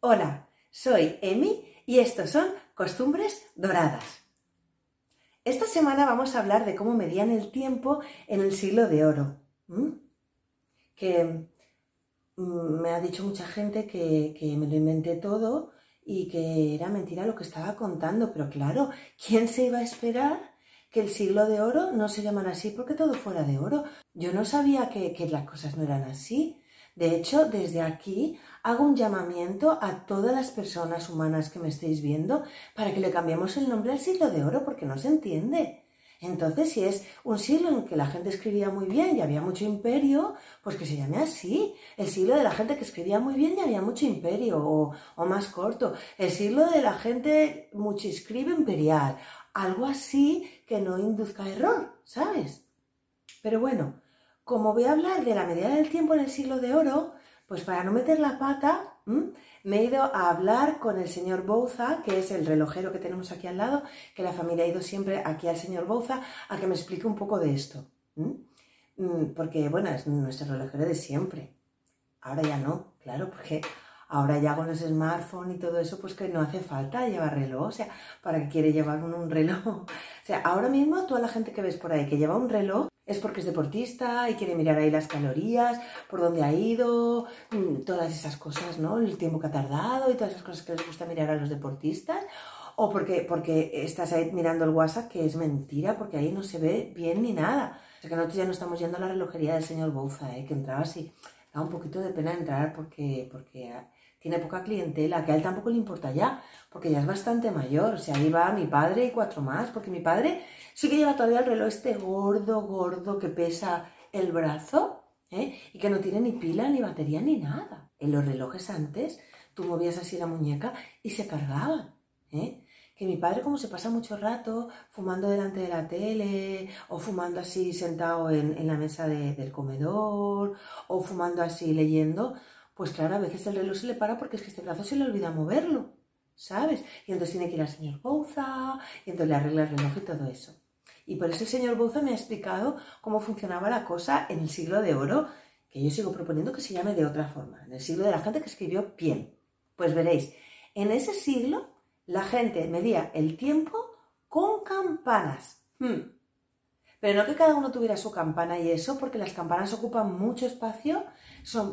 Hola, soy Emi y estos son Costumbres Doradas. Esta semana vamos a hablar de cómo medían el tiempo en el siglo de oro. Me ha dicho mucha gente que me lo inventé todo y que era mentira lo que estaba contando, pero claro, ¿quién se iba a esperar que el siglo de oro no se llaman así porque todo fuera de oro? Yo no sabía que las cosas no eran así. De hecho, desde aquí hago un llamamiento a todas las personas humanas que me estéis viendo para que le cambiemos el nombre al siglo de oro porque no se entiende. Entonces, si es un siglo en que la gente escribía muy bien y había mucho imperio, pues que se llame así. El siglo de la gente que escribía muy bien y había mucho imperio, o más corto. El siglo de la gente mucho escribe imperial. Algo así que no induzca error, ¿sabes? Pero bueno, como voy a hablar de la medida del tiempo en el siglo de oro, pues para no meter la pata, me he ido a hablar con el señor Bouza, que es el relojero que tenemos aquí al lado, que la familia ha ido siempre aquí al señor Bouza a que me explique un poco de esto. Porque, bueno, es nuestro relojero de siempre. Ahora ya no, claro, porque ahora ya con los smartphones y todo eso, pues que no hace falta llevar reloj. O sea, ¿para qué quiere llevar uno un reloj? O sea, ahora mismo toda la gente que ves por ahí que lleva un reloj es porque es deportista y quiere mirar ahí las calorías, por dónde ha ido, todas esas cosas, ¿no? El tiempo que ha tardado y todas esas cosas que les gusta mirar a los deportistas. O porque estás ahí mirando el WhatsApp, que es mentira, porque ahí no se ve bien ni nada. O sea, que nosotros ya no estamos yendo a la relojería del señor Bouza, que entraba así. Da un poquito de pena entrar porque tiene poca clientela, que a él tampoco le importa ya, porque ya es bastante mayor. O sea, ahí va mi padre y 4 más, porque mi padre sí que lleva todavía el reloj este gordo que pesa el brazo, y que no tiene ni pila, ni batería, ni nada. En los relojes antes, tú movías así la muñeca y se cargaba, Que mi padre, como se pasa mucho rato fumando delante de la tele, o fumando así sentado en la mesa del comedor, o fumando así leyendo, pues claro, a veces el reloj se le para porque es que este brazo se le olvida moverlo, ¿sabes? Y entonces tiene que ir al señor Bouza, y entonces le arregla el reloj y todo eso. Y por eso el señor Bouza me ha explicado cómo funcionaba la cosa en el siglo de oro, que yo sigo proponiendo que se llame de otra forma, en el siglo de la gente que escribió bien. Pues veréis, en ese siglo la gente medía el tiempo con campanas. Pero no que cada uno tuviera su campana y eso, porque las campanas ocupan mucho espacio,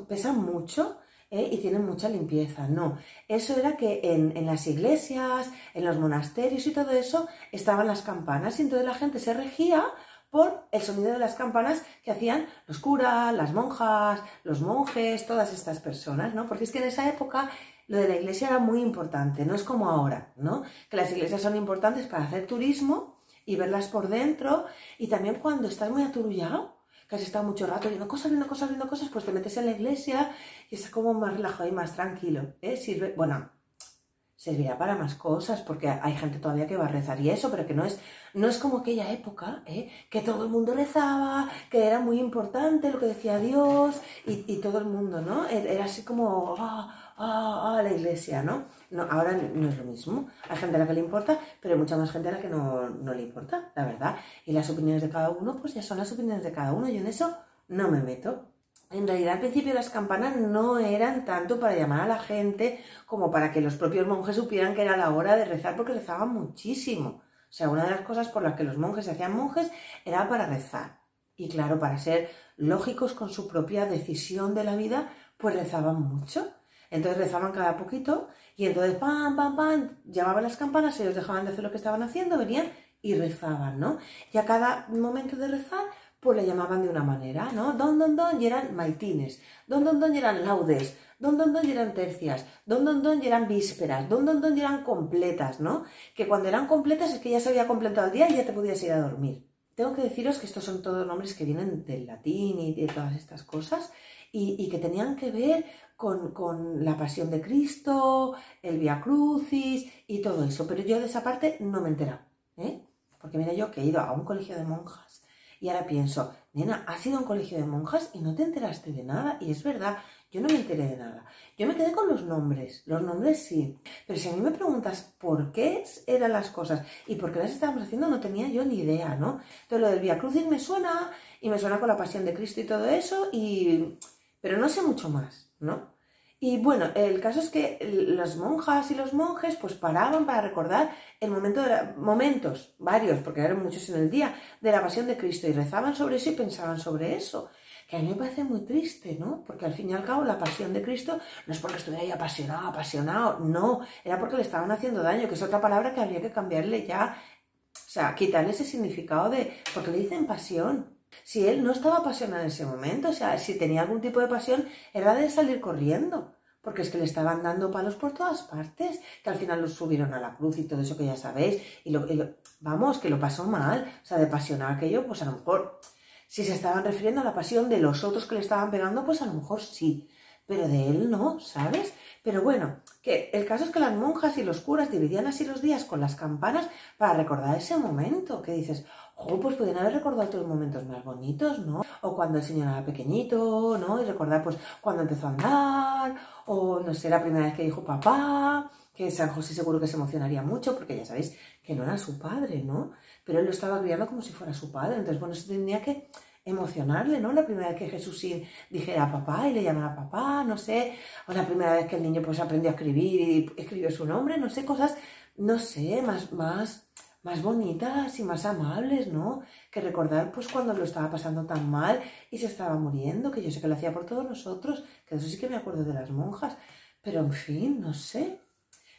pesan mucho, y tienen mucha limpieza. No, eso era que en las iglesias, en los monasterios y todo eso, estaban las campanas y entonces la gente se regía por el sonido de las campanas que hacían los curas, las monjas, los monjes, todas estas personas, ¿no? Porque es que en esa época lo de la iglesia era muy importante, no es como ahora, ¿no? Que las iglesias son importantes para hacer turismo y verlas por dentro, y también cuando estás muy aturullado, que has estado mucho rato viendo cosas, pues te metes en la iglesia y es como más relajado y más tranquilo, servirá para más cosas, porque hay gente todavía que va a rezar y eso, pero que no es como aquella época, que todo el mundo rezaba, que era muy importante lo que decía Dios y todo el mundo, ¿no? Era así como la iglesia, ¿no? No, ahora no es lo mismo. Hay gente a la que le importa, pero hay mucha más gente a la que no le importa, la verdad. Y las opiniones de cada uno, pues ya son las opiniones de cada uno. Yo en eso no me meto. En realidad, al principio las campanas no eran tanto para llamar a la gente como para que los propios monjes supieran que era la hora de rezar, porque rezaban muchísimo. O sea, una de las cosas por las que los monjes se hacían monjes era para rezar. Y claro, para ser lógicos con su propia decisión de la vida, pues rezaban mucho. Entonces rezaban cada poquito y entonces pam, pam, pam, llamaban las campanas, ellos dejaban de hacer lo que estaban haciendo, venían y rezaban, ¿no? Y a cada momento de rezar, pues le llamaban de una manera, ¿no? Don, don, don, y eran maitines, don, don, don, y eran laudes, don, don, don, y eran tercias, don, don, don, y eran vísperas, don, don, don, y eran completas, ¿no? Que cuando eran completas es que ya se había completado el día y ya te podías ir a dormir. Tengo que deciros que estos son todos nombres que vienen del latín y de todas estas cosas y que tenían que ver con la pasión de Cristo, el Vía Crucis y todo eso. Pero yo de esa parte no me he enterado, Porque mira, yo que he ido a un colegio de monjas y ahora pienso, nena, has ido a un colegio de monjas y no te enteraste de nada. Y es verdad, yo no me enteré de nada. Yo me quedé con los nombres sí. Pero si a mí me preguntas por qué eran las cosas y por qué las estábamos haciendo, no tenía yo ni idea, ¿no? Entonces lo del Vía Crucis me suena, y me suena con la pasión de Cristo y todo eso, pero no sé mucho más, ¿no? Y bueno, el caso es que las monjas y los monjes pues paraban para recordar el momento momentos, varios, porque eran muchos en el día, de la pasión de Cristo y rezaban sobre eso y pensaban sobre eso. Que a mí me parece muy triste, ¿no? Porque al fin y al cabo la pasión de Cristo no es porque estuviera ahí apasionado, no, era porque le estaban haciendo daño, que es otra palabra que habría que cambiarle ya, o sea, quitarle ese significado de, porque le dicen pasión. Si él no estaba apasionado en ese momento, o sea, si tenía algún tipo de pasión, era de salir corriendo, porque es que le estaban dando palos por todas partes, que al final los subieron a la cruz y todo eso que ya sabéis, vamos, que lo pasó mal, o sea, de pasionar aquello, pues a lo mejor, si se estaban refiriendo a la pasión de los otros que le estaban pegando, pues a lo mejor sí, pero de él no, ¿sabes? Pero bueno, que el caso es que las monjas y los curas dividían así los días con las campanas para recordar ese momento, que dices, oh, pues pueden haber recordado otros momentos más bonitos, ¿no? O cuando el Señor era pequeñito, ¿no? Y recordar, pues, cuando empezó a andar, o, no sé, la primera vez que dijo papá, que San José seguro que se emocionaría mucho, porque ya sabéis que no era su padre, ¿no? Pero él lo estaba criando como si fuera su padre, entonces, bueno, eso tendría que emocionarle, ¿no? La primera vez que Jesús sí dijera papá y le llamara papá, no sé, o la primera vez que el niño pues aprendió a escribir y escribió su nombre, no sé, cosas, no sé, más bonitas y más amables, ¿no? Que recordar pues cuando lo estaba pasando tan mal y se estaba muriendo, que yo sé que lo hacía por todos nosotros, que de eso sí que me acuerdo de las monjas, pero en fin, no sé.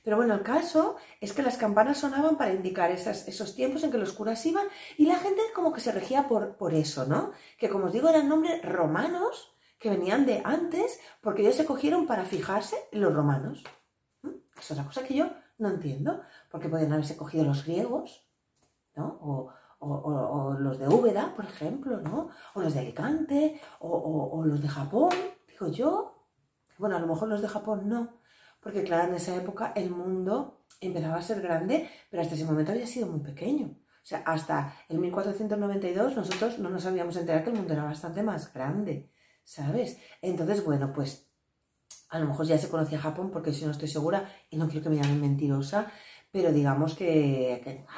Pero bueno, el caso es que las campanas sonaban para indicar esos tiempos en que los curas iban y la gente como que se regía por eso, ¿no? Que como os digo eran nombres romanos que venían de antes porque ellos se cogieron para fijarse en los romanos. Es otra cosa que yo no entiendo, porque podrían haberse cogido los griegos, ¿no? O los de Úbeda, por ejemplo, ¿no? O los de Alicante, o los de Japón, digo yo. Bueno, a lo mejor los de Japón no, porque claro, en esa época el mundo empezaba a ser grande, pero hasta ese momento había sido muy pequeño. O sea, hasta el 1492 nosotros no nos habíamos enterado que el mundo era bastante más grande, ¿sabes? Entonces, bueno, pues a lo mejor ya se conocía Japón, porque si no estoy segura, y no quiero que me llamen mentirosa, pero digamos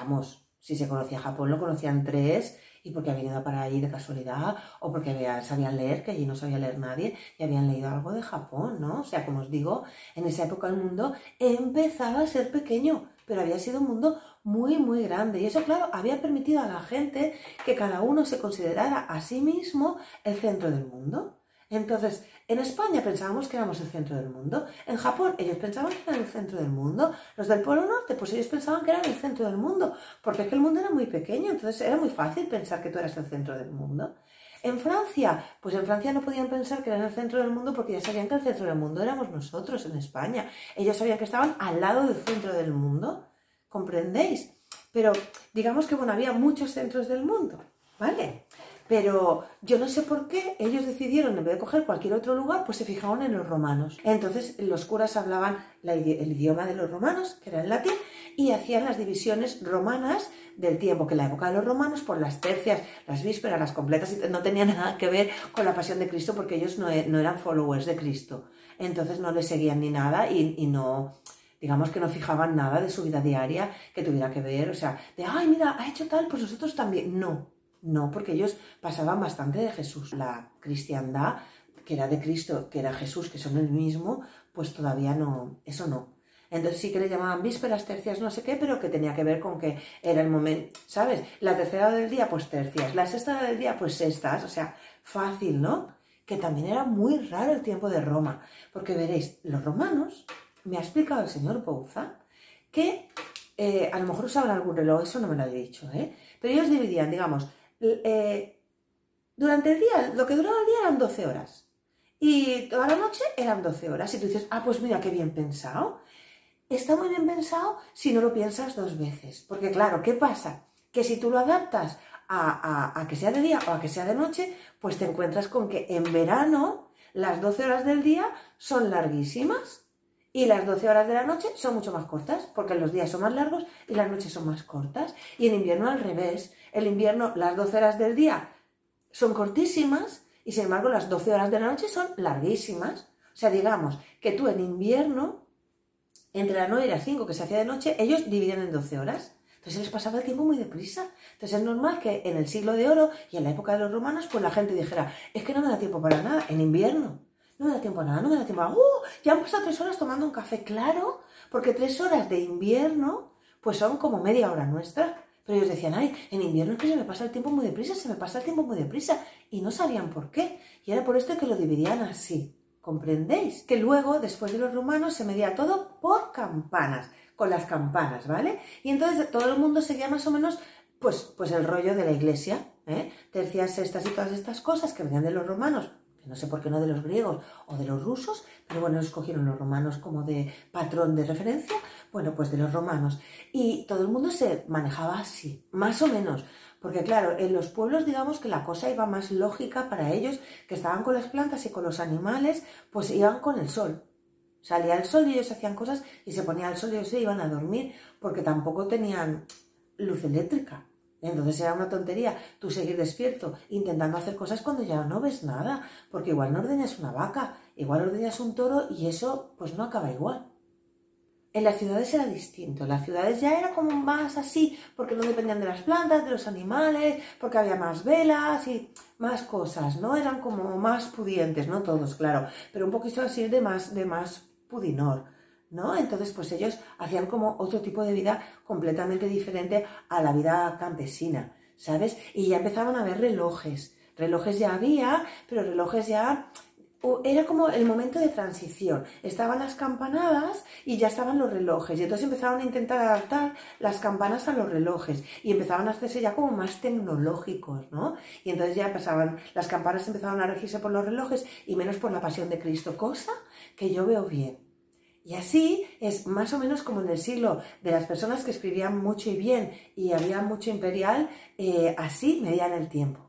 vamos, si se conocía Japón, lo conocían tres, y porque habían ido para allí de casualidad, o porque sabían leer, que allí no sabía leer nadie, y habían leído algo de Japón, ¿no? O sea, como os digo, en esa época el mundo empezaba a ser pequeño, pero había sido un mundo muy, muy grande. Y eso, claro, había permitido a la gente que cada uno se considerara a sí mismo el centro del mundo. Entonces, en España pensábamos que éramos el centro del mundo. En Japón ellos pensaban que eran el centro del mundo. Los del Polo Norte, pues ellos pensaban que eran el centro del mundo. Porque es que el mundo era muy pequeño, entonces era muy fácil pensar que tú eras el centro del mundo. En Francia, pues en Francia no podían pensar que eran el centro del mundo porque ya sabían que el centro del mundo éramos nosotros en España. Ellos sabían que estaban al lado del centro del mundo. ¿Comprendéis? Pero digamos que, bueno, había muchos centros del mundo, ¿vale? Pero yo no sé por qué ellos decidieron, en vez de coger cualquier otro lugar, pues se fijaron en los romanos. Entonces los curas hablaban el idioma de los romanos, que era el latín, y hacían las divisiones romanas del tiempo, que en la época de los romanos, por las tercias, las vísperas, las completas, no tenían nada que ver con la pasión de Cristo, porque ellos no eran followers de Cristo. Entonces no le seguían ni nada y no... Digamos que no fijaban nada de su vida diaria que tuviera que ver, o sea, de, ay, mira, ha hecho tal, pues nosotros también. No, porque ellos pasaban bastante de Jesús. La cristiandad, que era de Cristo, que era Jesús, que son el mismo, pues todavía no, eso no. Entonces sí que le llamaban vísperas, tercias, no sé qué, pero que tenía que ver con que era el momento, ¿sabes? La tercera hora del día, pues tercias, la sexta hora del día, pues sextas, o sea, fácil, ¿no? Que también era muy raro el tiempo de Roma, porque veréis, los romanos, me ha explicado el señor Bouza, que a lo mejor usaban algún reloj, eso no me lo ha dicho, pero ellos dividían, digamos, durante el día, lo que duraba el día eran 12 horas. Y toda la noche eran 12 horas. Y tú dices, ah, pues mira, qué bien pensado. Está muy bien pensado si no lo piensas dos veces. Porque claro, ¿qué pasa? Que si tú lo adaptas a que sea de día o a que sea de noche, pues te encuentras con que en verano las 12 horas del día son larguísimas. Y las 12 horas de la noche son mucho más cortas, porque los días son más largos y las noches son más cortas. Y en invierno al revés. En invierno las 12 horas del día son cortísimas y sin embargo las 12 horas de la noche son larguísimas. O sea, digamos que tú en invierno, entre las 9 y las 5 que se hacía de noche, ellos dividían en 12 horas. Entonces les pasaba el tiempo muy deprisa. Entonces es normal que en el siglo de oro y en la época de los romanos, pues la gente dijera, es que no me da tiempo para nada en invierno. no me da tiempo a nada, no me da tiempo a nada. Ya han pasado 3 horas tomando un café, claro, porque 3 horas de invierno, pues son como media hora nuestra. Pero ellos decían, ay, en invierno es que se me pasa el tiempo muy deprisa, se me pasa el tiempo muy deprisa. Y no sabían por qué. Y era por esto que lo dividían así. ¿Comprendéis? Que luego, después de los romanos, se medía todo por campanas, con las campanas, ¿vale? Y entonces todo el mundo seguía más o menos, pues el rollo de la iglesia, ¿eh? Tercias, sextas y todas estas cosas que venían de los romanos, que no sé por qué no de los griegos o de los rusos, pero bueno, escogieron los romanos como de patrón de referencia, bueno, pues de los romanos. Y todo el mundo se manejaba así, más o menos. Porque claro, en los pueblos digamos que la cosa iba más lógica para ellos, que estaban con las plantas y con los animales, pues iban con el sol. Salía el sol y ellos hacían cosas y se ponía el sol y ellos se iban a dormir, porque tampoco tenían luz eléctrica. Entonces era una tontería tú seguir despierto intentando hacer cosas cuando ya no ves nada, porque igual no ordeñas una vaca, igual ordeñas un toro y eso pues no acaba igual. En las ciudades era distinto, en las ciudades ya era como más así, porque no dependían de las plantas, de los animales, porque había más velas y más cosas, ¿no? Eran como más pudientes, no todos, claro, pero un poquito así de más pudinor, ¿no? Entonces, pues ellos hacían como otro tipo de vida completamente diferente a la vida campesina, ¿sabes? Y ya empezaban a haber relojes. Relojes ya había, pero relojes ya era como el momento de transición. Estaban las campanadas y ya estaban los relojes. Y entonces empezaron a intentar adaptar las campanas a los relojes. Y empezaban a hacerse ya como más tecnológicos, ¿no? Y entonces ya pasaban, las campanas empezaban a regirse por los relojes y menos por la pasión de Cristo. Cosa que yo veo bien. Y así es más o menos como en el siglo de las personas que escribían mucho y bien y había mucho imperial, así medían el tiempo.